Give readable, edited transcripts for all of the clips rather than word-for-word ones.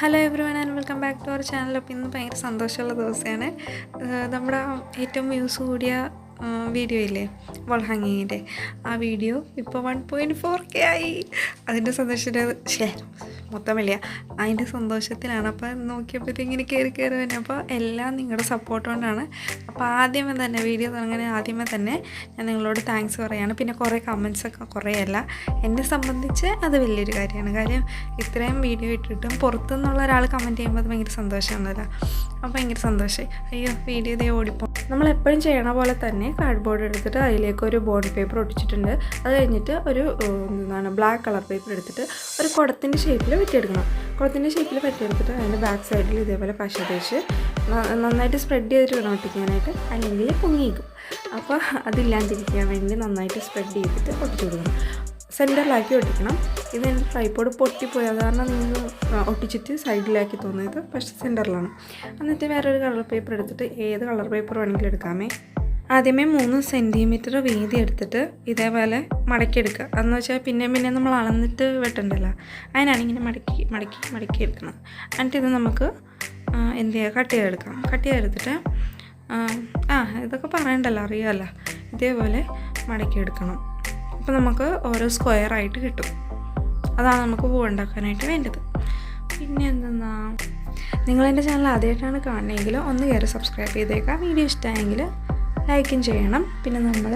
Hello everyone and welcome back to our channel. അപ്പോൾ ഇന്ന് ഭയങ്കര സന്തോഷമുള്ള ദിവസമാണ്. നമ്മുടെ ഏറ്റവും വ്യൂസ് കൂടിയ വീഡിയോ ഇല്ലേ വോൾഹാങ്ങിങ്ങിൻ്റെ ആ വീഡിയോ ഇപ്പോൾ 1.4K ആയി. അതിൻ്റെ സന്തോഷത്തിൽ മൊത്തമില്ല അതിൻ്റെ സന്തോഷത്തിലാണ്. അപ്പോൾ നോക്കിയപ്പോഴത്തേക്ക് ഇങ്ങനെ കയറി തന്നെ. അപ്പോൾ എല്ലാം നിങ്ങളുടെ സപ്പോർട്ട് കൊണ്ടാണ്. അപ്പോൾ ആദ്യമേ തന്നെ വീഡിയോ തുടങ്ങാൻ ആദ്യമേ തന്നെ ഞാൻ നിങ്ങളോട് താങ്ക്സ് പറയുകയാണ്. പിന്നെ കുറേ കമൻസൊക്കെ കുറേയല്ല എന്നെ സംബന്ധിച്ച് അത് വലിയൊരു കാര്യമാണ്. കാര്യം ഇത്രയും വീഡിയോ ഇട്ടിട്ടും പുറത്തുനിന്നുള്ള ഒരാൾ കമൻറ്റ് ചെയ്യുമ്പോൾ അത് ഭയങ്കര സന്തോഷമാണല്ലോ. അപ്പോൾ ഭയങ്കര സന്തോഷമായി. അയ്യോ വീഡിയോ ഇതേ ഓടിപ്പോ. നമ്മളെപ്പോഴും ചെയ്യണ പോലെ തന്നെ കാർഡ്ബോർഡ് എടുത്തിട്ട് അതിലേക്ക് ഒരു ബോണ്ട് പേപ്പർ ഒട്ടിച്ചിട്ടുണ്ട്. അത് കഴിഞ്ഞിട്ട് ഒരു ബ്ലാക്ക് കളർ പേപ്പർ എടുത്തിട്ട് ഒരു കുടത്തിൻ്റെ ഷേപ്പിൽ വെട്ടിയെടുക്കണം. കുടത്തിൻ്റെ ഷേപ്പിൽ വെട്ടിയെടുത്തിട്ട് അതിൻ്റെ ബാക്ക് സൈഡിൽ ഇതേപോലെ പശ തേച്ച് നന്നായിട്ട് സ്പ്രെഡ് ചെയ്തിട്ട് വേണം ഒട്ടിക്കാനായിട്ട്, അല്ലെങ്കിൽ പൊങ്ങിയിരിക്കും. അപ്പോൾ അതില്ലാണ്ടിരിക്കാൻ വേണ്ടി നന്നായിട്ട് സ്പ്രെഡ് ചെയ്തിട്ട് ഒട്ടിച്ചു കൊടുക്കണം. സെൻറ്ററിലാക്കി ഒട്ടിക്കണം. ഇത് എൻ്റെ ട്രൈപോഡ് പൊട്ടിപ്പോയത് കാരണം നിങ്ങൾ ഒട്ടിച്ചിട്ട് സൈഡിലാക്കി തോന്നിയത്, പക്ഷേ സെൻറ്ററിലാണ്. എന്നിട്ട് വേറൊരു കളർ പേപ്പർ എടുത്തിട്ട് ഏത് കളർ പേപ്പർ വേണമെങ്കിലും എടുക്കാമേ. ആദ്യമേ 3 സെൻറ്റിമീറ്റർ വീതി എടുത്തിട്ട് ഇതേപോലെ മടക്കിയെടുക്കുക. എന്ന് വെച്ചാൽ പിന്നെ നമ്മൾ അളന്നിട്ട് വെട്ടണ്ടല്ലോ, അതിനാണ് ഇങ്ങനെ മടക്കി എടുക്കണം. എന്നിട്ട് ഇത് നമുക്ക് എന്ത് ചെയ്യുക, കട്ട് ചെയ്തെടുക്കാം. കട്ട് ചെയ്തെടുത്തിട്ട് ഇതൊക്കെ പറയണ്ടല്ലോ, അറിയാമല്ലോ. ഇതേപോലെ മടക്കിയെടുക്കണം. അപ്പോൾ നമുക്ക് ഓരോ സ്ക്വയറായിട്ട് കിട്ടും. അതാണ് നമുക്ക് പൂ ഉണ്ടാക്കാനായിട്ട് വേണ്ടത്. പിന്നെ എന്തെന്നാ, നിങ്ങളെൻ്റെ ചാനൽ ആദ്യമായിട്ടാണ് കാണണമെങ്കിൽ ഒന്ന് കയറി സബ്സ്ക്രൈബ് ചെയ്തേക്കാം. വീഡിയോ ഇഷ്ടമായെങ്കിൽ ലൈക്കും ചെയ്യണം. പിന്നെ നമ്മൾ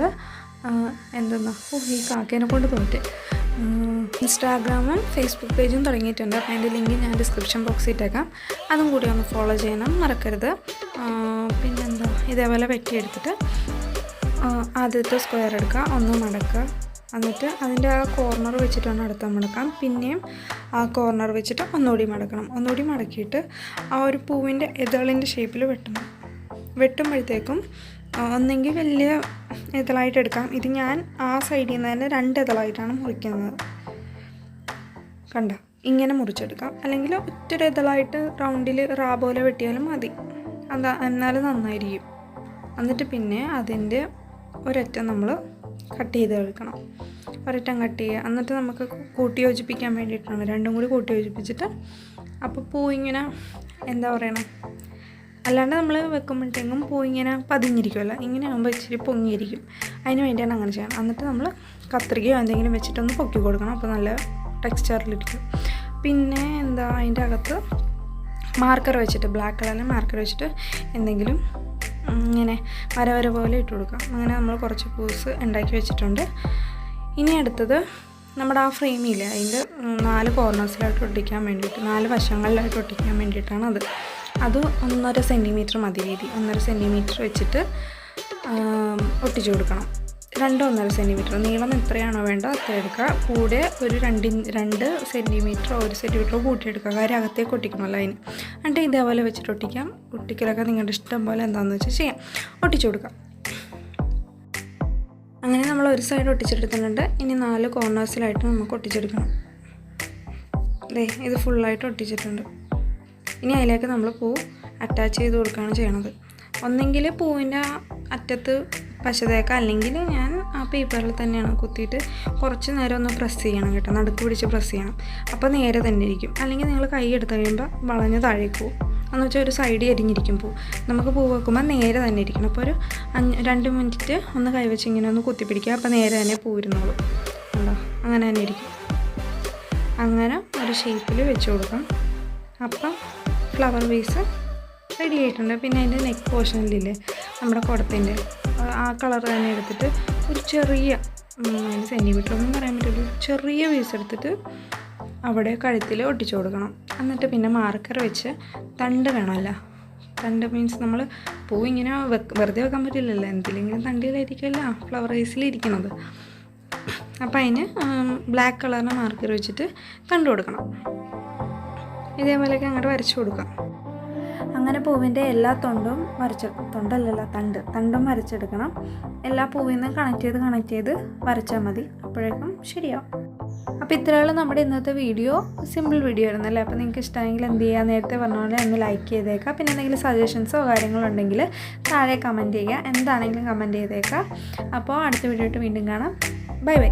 ഈ കാക്കേനെ കൊണ്ട് തോറ്റ് ഇൻസ്റ്റാഗ്രാമും ഫേസ്ബുക്ക് പേജും തുടങ്ങിയിട്ടുണ്ട്. അപ്പോൾ അതിൻ്റെ ലിങ്ക് ഞാൻ ഡിസ്ക്രിപ്ഷൻ ബോക്സിൽ ഇട്ടേക്കാം. അതും കൂടി ഒന്ന് ഫോളോ ചെയ്യണം, മറക്കരുത്. പിന്നെന്താ, ഇതേപോലെ വെട്ടിയെടുത്തിട്ട് ആദ്യത്തെ സ്ക്വയർ എടുക്കുക, ഒന്ന് മടക്കുക. എന്നിട്ട് അതിൻ്റെ ആ കോർണർ വെച്ചിട്ടാണ് അടുത്ത മടക്കാം. പിന്നെയും ആ കോർണർ വെച്ചിട്ട് ഒന്നുകൂടി മടക്കണം. ഒന്നുകൂടി മടക്കിയിട്ട് ആ ഒരു പൂവിൻ്റെ ഇതളിൻ്റെ ഷേപ്പിൽ വെട്ടണം. വെട്ടുമ്പോഴത്തേക്കും ഒന്നെങ്കിൽ വലിയ ഇതളായിട്ട് എടുക്കാം. ഇത് ഞാൻ ആ സൈഡിൽ നിന്ന് തന്നെ 2 ഇതളായിട്ടാണ് മുറിക്കുന്നത്. കണ്ട, ഇങ്ങനെ മുറിച്ചെടുക്കാം. അല്ലെങ്കിൽ ഒറ്റ ഇതളായിട്ട് റൗണ്ടിൽ പോലെ വെട്ടിയാലും മതി. എന്നാലും നന്നായിരിക്കും. എന്നിട്ട് പിന്നെ അതിൻ്റെ ഒരറ്റം നമ്മൾ കട്ട് ചെയ്ത് എടുക്കണം. ഒരറ്റം കട്ട് ചെയ്യുക. എന്നിട്ട് നമുക്ക് കൂട്ടി യോജിപ്പിക്കാൻ വേണ്ടിയിട്ടാണ്, രണ്ടും കൂടി കൂട്ടി യോജിപ്പിച്ചിട്ട് അപ്പോൾ പൂ ഇങ്ങനെ എന്താ പറയണം, അല്ലാണ്ട് നമ്മൾ വെക്കുമ്പോഴത്തേക്കും പൂ ഇങ്ങനെ പതിഞ്ഞിരിക്കുമല്ലോ, ഇങ്ങനെ ആകുമ്പോൾ ഇച്ചിരി പൊങ്ങിയിരിക്കും. അതിന് വേണ്ടിയാണ് അങ്ങനെ ചെയ്യണം. എന്നിട്ട് നമ്മൾ കത്രികയോ എന്തെങ്കിലും വെച്ചിട്ടൊന്ന് പൊക്കി കൊടുക്കണം. അപ്പോൾ നല്ല ടെക്സ്ചറിലിരിക്കും. പിന്നെ എന്താ, അതിൻ്റെ അകത്ത് മാർക്കർ വെച്ചിട്ട്, ബ്ലാക്ക് കളറിൽ മാർക്കർ വെച്ചിട്ട് എന്തെങ്കിലും ഇങ്ങനെ വര പോലെ ഇട്ട് കൊടുക്കാം. അങ്ങനെ നമ്മൾ കുറച്ച് പൂസ് ഉണ്ടാക്കി വെച്ചിട്ടുണ്ട്. ഇനി അടുത്തത് നമ്മുടെ ആ ഫ്രെയിമില്ലേ, അതിൻ്റെ 4 കോർണേഴ്സിലായിട്ട് ഒട്ടിക്കാൻ വേണ്ടിയിട്ട്, 4 വശങ്ങളിലായിട്ട് ഒട്ടിക്കാൻ വേണ്ടിയിട്ടാണ് അത് 1.5 സെൻറ്റിമീറ്റർ മതി വീതി. 1.5 സെൻറ്റിമീറ്റർ വെച്ചിട്ട് ഒട്ടിച്ചു കൊടുക്കണം. 2.5 സെൻറ്റിമീറ്റർ നീളം എത്രയാണോ വേണ്ടത് അത്ര എടുക്കുക. കൂടെ ഒരു 2 സെൻറ്റിമീറ്ററോ 1 സെൻറ്റിമീറ്ററോ കൂട്ടിയെടുക്കുക. കാര്യം അകത്തേക്ക് ഒട്ടിക്കണമല്ലോ അതിന്. എന്നിട്ട് ഇതേപോലെ വെച്ചിട്ട് ഒട്ടിക്കാം. ഒട്ടിക്കലൊക്കെ നിങ്ങളുടെ ഇഷ്ടം പോലെ എന്താണെന്ന് വെച്ചാൽ ചെയ്യാം. ഒട്ടിച്ചു കൊടുക്കാം. അങ്ങനെ നമ്മൾ ഒരു സൈഡ് ഒട്ടിച്ചെടുത്തിട്ടുണ്ട്. ഇനി 4 കോർണേഴ്സിലായിട്ട് നമുക്ക് ഒട്ടിച്ചെടുക്കണം. ഇത് ഫുള്ളായിട്ട് ഒട്ടിച്ചിട്ടുണ്ട്. ഇനി അതിലേക്ക് നമ്മൾ പൂ അറ്റാച്ച് ചെയ്ത് കൊടുക്കുകയാണ് ചെയ്യണത്. ഒന്നെങ്കിൽ പൂവിൻ്റെ അറ്റത്ത് പശ തേക്കാം, അല്ലെങ്കിൽ ഞാൻ ആ പേപ്പറിൽ തന്നെയാണ് കുത്തിയിട്ട് കുറച്ച് നേരം ഒന്ന് പ്രസ് ചെയ്യണം കേട്ടോ. നടുക്ക് പിടിച്ച് പ്രസ് ചെയ്യണം. അപ്പോൾ നേരെ തന്നെ ഇരിക്കും. അല്ലെങ്കിൽ നിങ്ങൾ കൈ എടുത്ത് കഴിയുമ്പോൾ വളഞ്ഞ് താഴേക്ക് പോകും. എന്ന് വെച്ചാൽ ഒരു സൈഡ് എരിഞ്ഞിരിക്കും പൂ. നമുക്ക് പൂ വെക്കുമ്പോൾ നേരെ തന്നെ ഇരിക്കണം. അപ്പോൾ ഒരു 2 മിനിറ്റ് ഒന്ന് കൈവച്ച് ഇങ്ങനെ ഒന്ന് കുത്തിപ്പിടിക്കുക. അപ്പോൾ നേരെ തന്നെ പൂ ഇരുന്നോളൂ. ഉണ്ടോ, അങ്ങനെ തന്നെ ഇരിക്കും. അങ്ങനെ ഒരു ഷേപ്പിൽ വെച്ച് കൊടുക്കാം. അപ്പം ഫ്ലവർ വേസ് റെഡി ആയിട്ടുണ്ട്. പിന്നെ അതിൻ്റെ നെക്ക് പോർഷനിലില്ലേ നമ്മുടെ കുടത്തിൻ്റെ ആ കളർ തന്നെ എടുത്തിട്ട് ഒരു ചെറിയ സെൻറ്റിമീറ്റർ ഒന്നും പറയാൻ പറ്റില്ല, ചെറിയ പീസ് എടുത്തിട്ട് അവിടെ കഴുത്തിൽ ഒട്ടിച്ചു കൊടുക്കണം. എന്നിട്ട് പിന്നെ മാർക്കർ വെച്ച് തണ്ട് വേണമല്ലോ. തണ്ട് മീൻസ് നമ്മൾ പൂ ഇങ്ങനെ വെറുതെ വെക്കാൻ പറ്റില്ലല്ലോ, എന്തിലെങ്കിലും തണ്ടിയിലായിരിക്കുമല്ലോ ഫ്ലവർ വേസിലിരിക്കണത്. അപ്പോൾ അതിന് ബ്ലാക്ക് കളറിന് മാർക്കർ വെച്ചിട്ട് തണ്ട് കൊടുക്കണം. ഇതേപോലെയൊക്കെ അങ്ങോട്ട് വരച്ചു കൊടുക്കാം. അങ്ങനെ പൂവിൻ്റെ എല്ലാ തണ്ടും വരച്ചെടുക്കണം. എല്ലാ പൂവിൽ നിന്നും കണക്ട് ചെയ്ത് വരച്ചാൽ മതി. അപ്പോഴേക്കും ശരിയാവും. അപ്പോൾ ഇത്രയുള്ള നമ്മുടെ ഇന്നത്തെ വീഡിയോ. Simple video ആയിരുന്നല്ലേ. അപ്പോൾ നിങ്ങൾക്ക് ഇഷ്ടമെങ്കിൽ എന്ത് ചെയ്യുക, നേരത്തെ പറഞ്ഞ പോലെ ഒന്ന് ലൈക്ക് ചെയ്തേക്കാം. പിന്നെ എന്തെങ്കിലും സജഷൻസോ കാര്യങ്ങളോ ഉണ്ടെങ്കിൽ താഴെ കമൻറ്റ് ചെയ്യുക. എന്താണെങ്കിലും കമൻറ്റ് ചെയ്തേക്കാം. അപ്പോൾ അടുത്ത വീഡിയോ ആയിട്ട് വീണ്ടും കാണാം. Bye bye.